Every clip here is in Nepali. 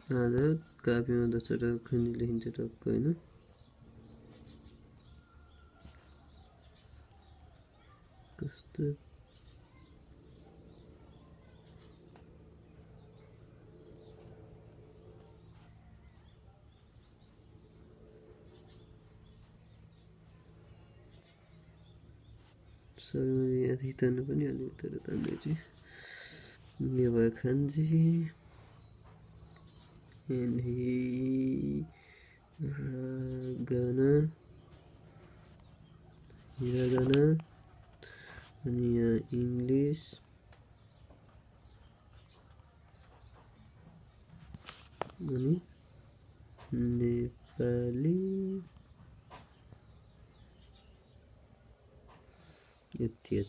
आज कापीमा 10 वटा खन्जी लेखिन्छ टक्क हैन। कस्तो सरी मैले यहाँदेखि तान्नु पनि हाल्यो तर तान्दैछु। यो भयो खान्जी and hiragana अनि यहाँ इङ्ग्लिस अनि नेपाली यति है।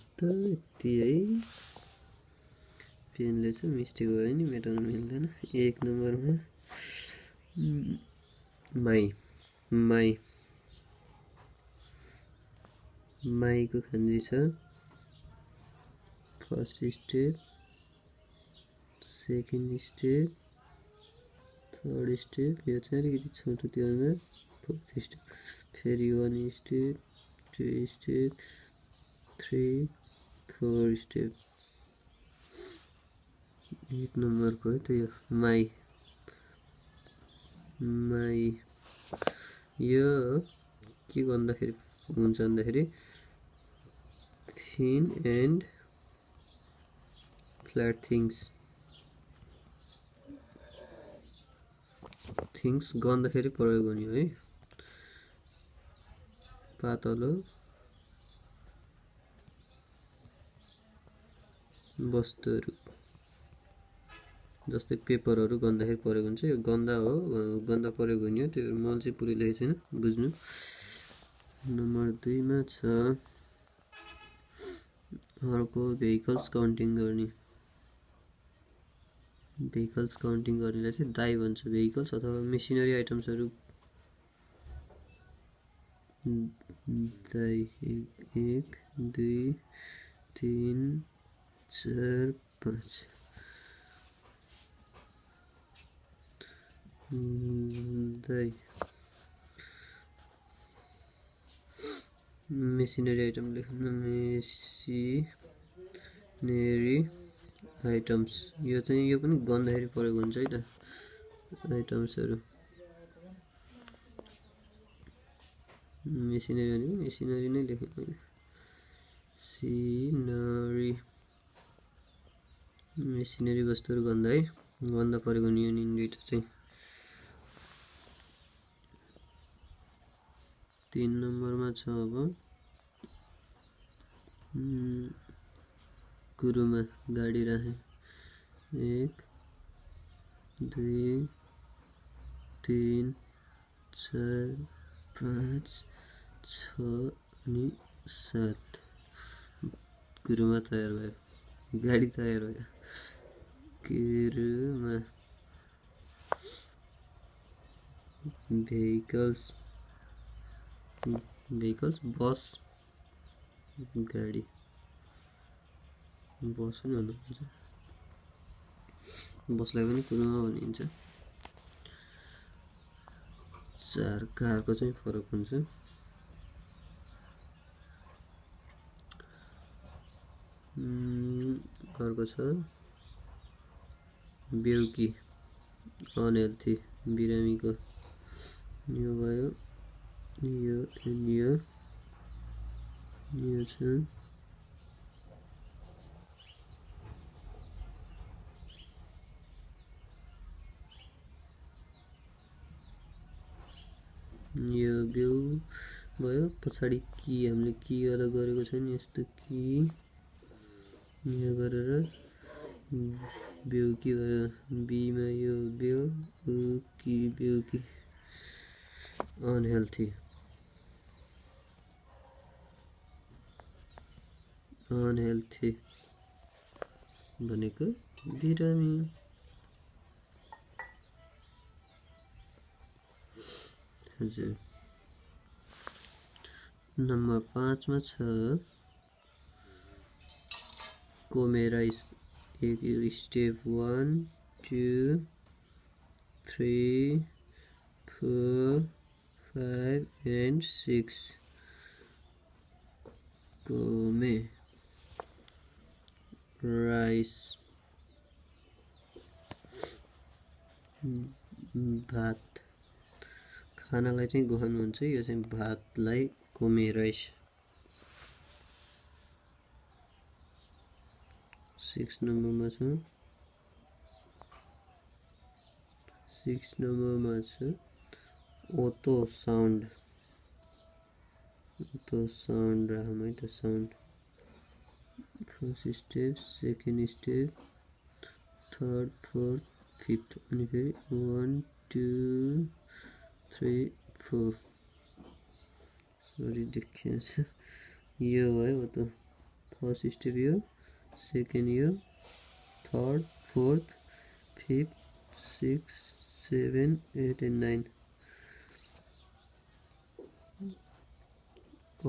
पेनले चाहिँ मिस्टेक भयो नि मेटाउन मिल्दैन। 1 नम्बरमा माईको खन्जी छ। First step, second step, third step, यो चाहिँ अलिकति छोटो त्यो भन्दा। फोर्थ स्टेप, फेरि 1 स्टेप, 2 स्टेप, 3, 4 स्टेप। 1 नम्बरको हो त्यो माई। यो के भन्दाखेरि हुन्छ भन्दाखेरि थिन एन्ड फ्ल्याट थिङ्स गर्दाखेरि प्रयोग हुने है। पातलो वस्तुहरू जस्तै पेपरहरू गन्दाखेरि प्रयोग हुन्छ। यो गन्दा हो, गन्दा प्रयोग हुने हो। त्यो मैले चाहिँ पुरै लेखेको छैन, बुझ्नु। नम्बर 2 मा छ अर्को भेहिकल्स काउन्टिङ गर्ने। भेहिकल्स काउन्टिङ गर्नेलाई चाहिँ दाइ भन्छ। भेहिकल्स अथवा मेसिनरी आइटम्सहरू दाइ। 1 2 3 4 5 दाइ। मेसिनरी आइटम लेख्नु, मेसिनरी आइटम्स। यो चाहिँ यो पनि गन्दाखेरि प्रयोग हुन्छ है त। आइटम्सहरू मेसिनरी भनेको मेसिनरी नै लेखेँ मैले। सिनरी मेसिनरी वस्तुहरू गन्दा है, गन्दा प्रयोग हुने यो दुईटा चाहिँ। 3 नम्बरमा छ अब कुरुमा गाडी राखे। 1 2 3 4 5 6 अनि 7 कुरुमा तयार भयो, गाडी तयार भयो। कुरुमा भेहिकल्स बस गाडी, बस पनि भन्नुपर्छ। बसलाई पनि कुरुमा भनिन्छ। 4 कारको चाहिँ फरक हुन्छ। अर्को छ बेउकी, अनहेल्थी, बिरामीको। यो भयो, यो छ यो बेउ भयो। पछाडि कि हामीले कि अलग गरेको छ नि, यस्तो कि यो गरेर बेउकी भयो। बीमा यो बेउ, कि बेउकी। अनहेल्थी भनेको बिरामी। हजुर। नम्बर 5 मा छ कोमेरा। एक स्टेप 1 2 3 4 5 and 6 Gome rice भात खानालाई चाहिँ गोहान भन्छ यो चाहिँ भातलाई गोमे राइस 6 नम्बरमा छ 6 नम्बरमा छ ओतो साउन्ड राखौँ है त sound first step second step third fourth fifth अनि फेरि 1 2 3 4 सरी देखिन्छ यो भयो ओतो फर्स्ट स्टेप यो सेकेन्ड यो थर्ड फोर्थ फिफ्थ 6 7 8 and 9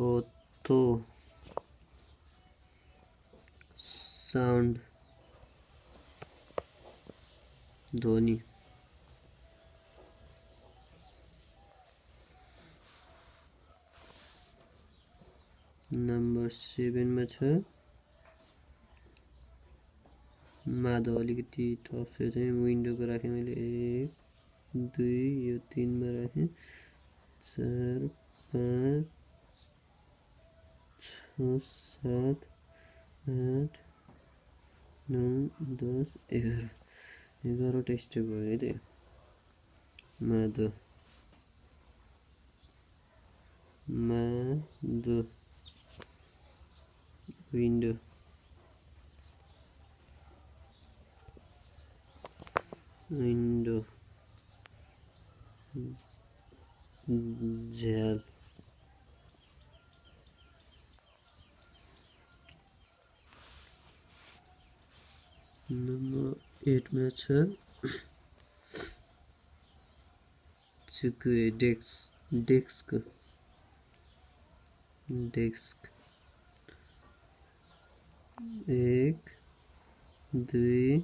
ओतो साउन्ड ध्वनि नम्बर 7 मा छ माधव अलिकति टफ चाहिँ विन्डोको राखेँ मैले 1 2 यो 3 मा राखेँ 4 5 6 7 8 9 10 11 11वटा स्टेप भयो है त्यो माधव विन्डो झ्याल नम्बर 8 मा छ चुकुए डेस्क 1 2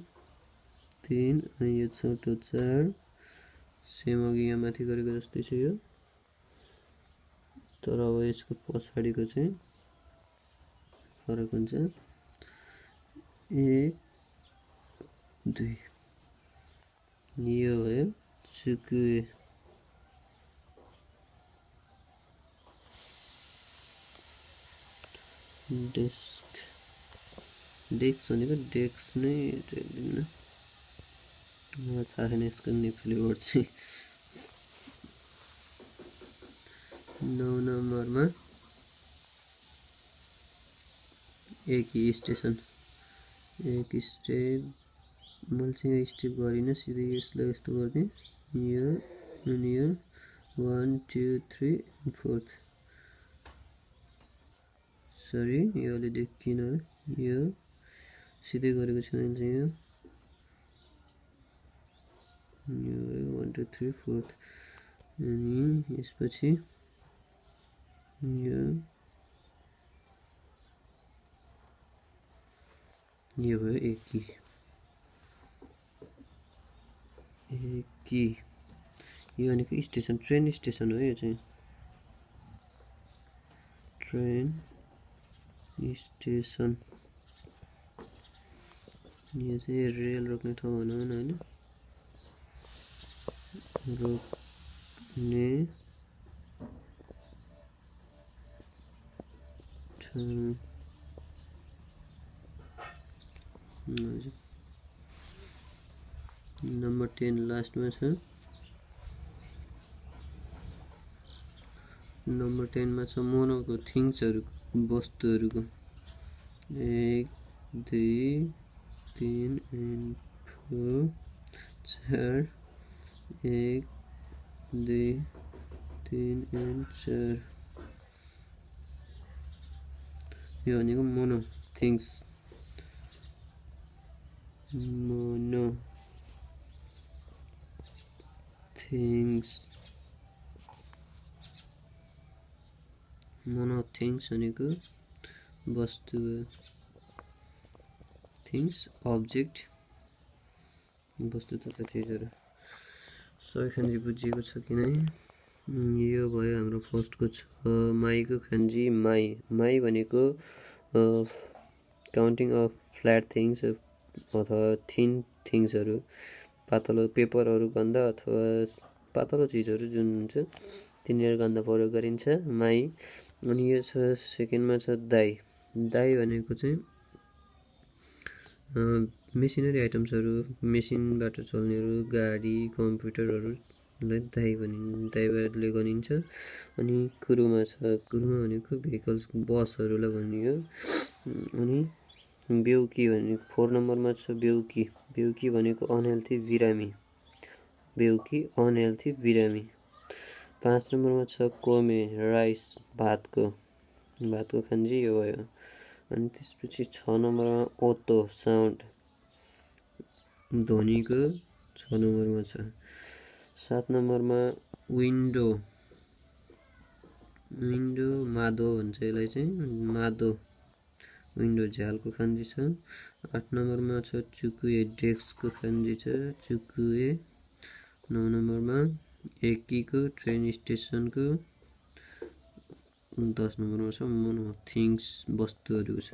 3 अनि यो छोटो 4 सेम अघि यहाँ माथि गरेको जस्तै छ यो तर अब यसको पछाडिको चाहिँ फरक हुन्छ 1 2 यो भयो चुकुए डेस्क भनेको डेस्क नै हेर्दिन मलाई थाहा छैन यसको नेपाली वर्ड चाहिँ 9 नम्बरमा एक स्टेप मैले चाहिँ यो स्टेप गरिनँ सिधै यसलाई यस्तो गरिदिएँ यो अनि यो 1 2 3 and 4th सरी यो अलि देखिन यो सिधै गरेको छु मैले चाहिँ यो 1 2 3 4th अनि यसपछि यो भयो एकी यो भनेको स्टेसन ट्रेन स्टेसन हो यो चाहिँ ट्रेन स्टेसन यो चाहिँ रेल रोक्ने ठाउँ भनौँ न हैन रोक्ने ठाउँ नम्बर 10 लास्टमा छ नम्बर 10 मा छ मोनोको थिङ्सहरु वस्तुहरुको 1 2 3 and 4 4 1 2 3 and 4 यो भनेको मोनो थिङ्स मोनो थिङ्स भनेको वस्तु थिङ्स अब्जेक्ट वस्तु तथा चिजहरु सबै खान्जी बुझिएको छ कि नै? यो भयो हाम्रो फर्स्टको छ माईको खान्जी माई। माई भनेको काउन्टिङ अफ फ्ल्याट थिङ्स अथवा थिन थिङ्सहरू, पातलो पेपरहरू गन्दा अथवा पातलो चिजहरू जुन हुन्छ तिनीहरू गन्दा प्रयोग गरिन्छ माई। अनि यो छ सेकेन्डमा छ दाई। दाई भनेको चाहिँ मेसिनरी आइटम्सहरू, मेसिनबाट चल्नेहरू, गाडी, कम्प्युटरहरूलाई दाइले गनिन्छ। अनि कुरुमा छ। कुरुमा भनेको भेहिकल्स, बसहरूलाई भनियो। अनि बेउकी भनेको 4 नम्बरमा छ बेउकी। बेउकी भनेको अनहेल्थी बिरामी। बेउकी अनहेल्थी बिरामी। 5 नम्बरमा छ कोमे, राइस, भातको खान्जी यो भयो। अनि त्यसपछि 6 नम्बरमा ओतो, साउन्ड, ध्वनिको 6 नम्बरमा छ। 7 नम्बरमा विन्डो, मादो भन्छ यसलाई चाहिँ, मादो, विन्डो झ्यालको खान्जी छ। 8 नम्बरमा छ चुकुए, डेस्कको खान्जी छ चुकुए। 9 नम्बरमा एकीको, ट्रेन स्टेसनको। 10 नम्बरमा छ मोनो, थिङ्स, वस्तुहरूको छ।